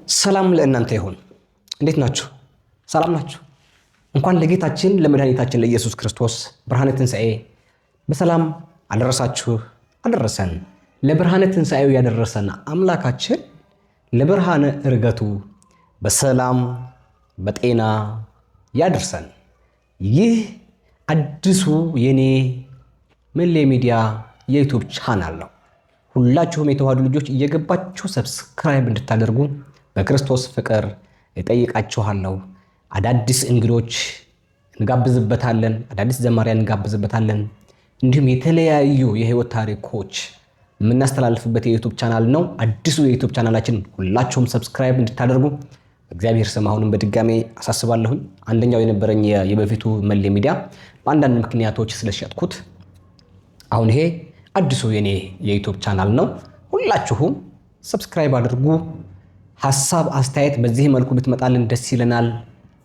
ሰላም ለእናንተ ይሁን። እንዴት ናችሁ? ሰላም ናችሁ? እንኳን ለጌታችን ለመድኃኒታችን ለኢየሱስ ክርስቶስ ብርሃነ ትንሣኤ በሰላም አደረሳችሁ አደረሰን። ለብርሃነ ትንሣኤው ያደረሰን አምላካችን ለብርሃነ ዕርገቱ በሰላም በጤና ያደርሰን። ይህ አዲሱ የኔ መሌ ሚዲያ የዩቲዩብ ቻናል ነው። ሁላችሁም የተዋህዱ ልጆች እየገባችሁ ሰብስክራይብ እንድታደርጉ በክርስቶስ ፍቅር እጠይቃችኋለሁ። አዳዲስ እንግዶች እንጋብዝበታለን፣ አዳዲስ ዘማሪያን እንጋብዝበታለን። እንዲሁም የተለያዩ የህይወት ታሪኮች የምናስተላልፍበት የዩቲዩብ ቻናል ነው። አዲሱ የዩቲዩብ ቻናላችን ሁላችሁም ሰብስክራይብ እንድታደርጉ እግዚአብሔር ስም አሁንም በድጋሜ አሳስባለሁኝ። አንደኛው የነበረኝ የበፊቱ መሌ ሚዲያ በአንዳንድ ምክንያቶች ስለሸጥኩት አሁን ይሄ አዲሱ የኔ የዩቲዩብ ቻናል ነው። ሁላችሁም ሰብስክራይብ አድርጉ። ሐሳብ አስተያየት በዚህ መልኩ ብትመጣልን ደስ ይለናል።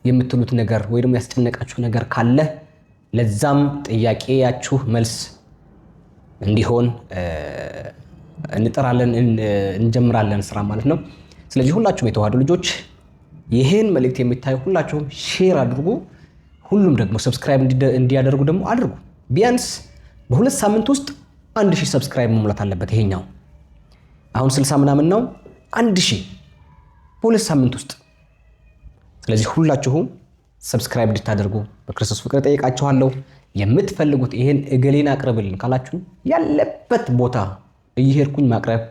የምትሉት ነገር ወይ ደግሞ ያስጨነቃችሁ ነገር ካለ ለዛም ጥያቄያችሁ መልስ እንዲሆን እንጥራለን፣ እንጀምራለን ስራ ማለት ነው። ስለዚህ ሁላችሁም የተዋህዱ ልጆች ይሄን መልእክት የሚታዩ ሁላችሁም ሼር አድርጉ። ሁሉም ደግሞ ሰብስክራይብ እንዲያደርጉ ደግሞ አድርጉ። ቢያንስ በሁለት ሳምንት ውስጥ 1000 ሰብስክራይብ መሙላት አለበት። ይሄኛው አሁን 60 ምናምን ነው። 1000 በሁለት ሳምንት ውስጥ። ስለዚህ ሁላችሁም ሰብስክራይብ እንድታደርጉ በክርስቶስ ፍቅር ጠይቃችኋለሁ። የምትፈልጉት ይሄን እገሌን አቅርብልን ካላችሁ ያለበት ቦታ እየሄድኩኝ ማቅረብ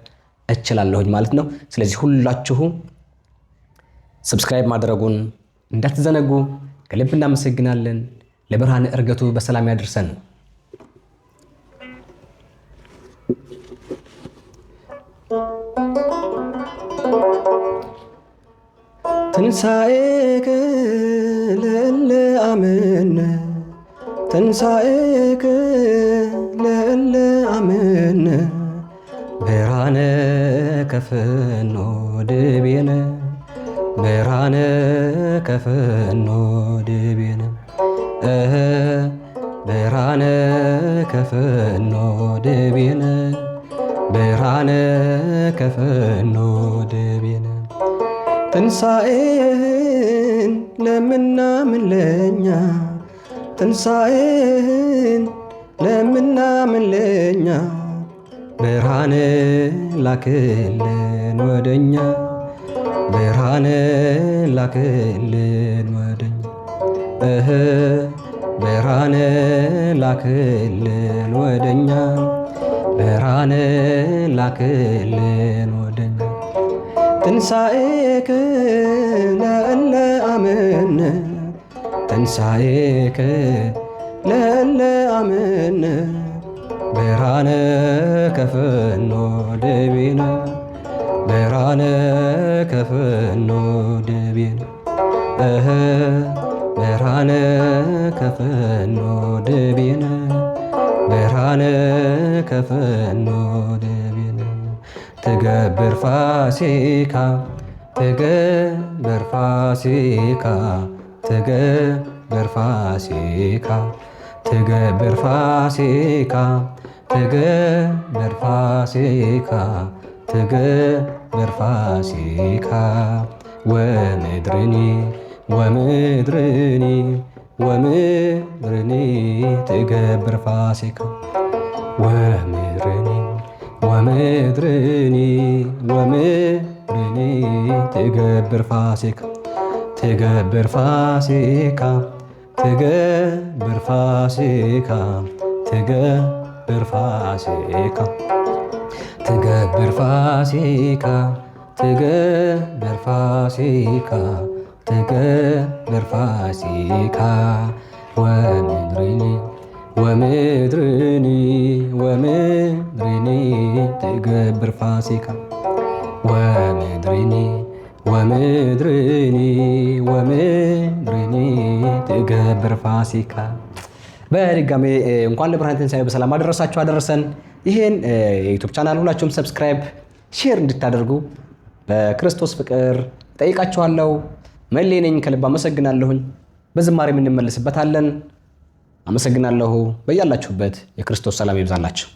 እችላለሁኝ ማለት ነው። ስለዚህ ሁላችሁም ሰብስክራይብ ማድረጉን እንዳትዘነጉ። ከልብ እናመሰግናለን። ለብርሃነ ዕርገቱ በሰላም ያድርሰን። ትንሣኤከ ለእለ አመነ ትንሣኤከ ለእለ አመነ ብርሃነ ከፍኖ ድቤነ ብርሃነ ከፍኖ ድቤነ ብርሃነ ከፍኖ ድቤነ ብርሃነ ከፍኖ ድቤነ ትንሣኤህን ለምናምን ለኛ ትንሣኤህን ለምናምን ለኛ ብርሃነ ላክልን ወደኛ ብርሃነ ላክልን ወደኛ ብርሃነ ላክልን ወደኛ ብርሃነ ላክልን ወደኛ ትንሣኤከ ለእለ አመነ ትንሣኤከ ለእለ አመነ ብርሃነ ከፍኖ ድቤነ ብርሃነ ከፍኖ ድቤነ ብርሃነ ከፍኖ ድቤነ ብርሃነ ከፍኖ ድቤነ ትገብር ፋሲካ ትገብር ፋሲካ ትገብር ፋሲካ ትገብር ፋሲካ ትገብር ፋሲካ ትገብር ፋሲካ ወምድርኒ ወምድርኒ ወምድርኒ ትገብር ፋሲካ ወምድርኒ ወምድርኒ ወምድርኒ ትገብር ፋሲካ ትገብር ፋሲካ ትገብር ፋሲካ ትገብር ፋሲካ ትገብር ፋሲካ ትገብር ፋሲካ ትገብር ፋሲካ ወምድርኒ ወምድርኒ ወምድርኒ ትገብር ፋሲካ ወምድርኒ ወምድርኒ ወምድርኒ ትገብር ፋሲካ። በድጋሜ እንኳን ለብርሃነ ትንሣኤው በሰላም አደረሳችሁ አደረሰን። ይሄን የዩቲዩብ ቻናል ሁላችሁም ሰብስክራይብ ሼር እንድታደርጉ በክርስቶስ ፍቅር ጠይቃችኋለሁ። መሌ ነኝ። ከልብ አመሰግናለሁኝ። በዝማሬ የምንመለስበታለን። አመሰግናለሁ። በያላችሁበት የክርስቶስ ሰላም ይብዛላችሁ።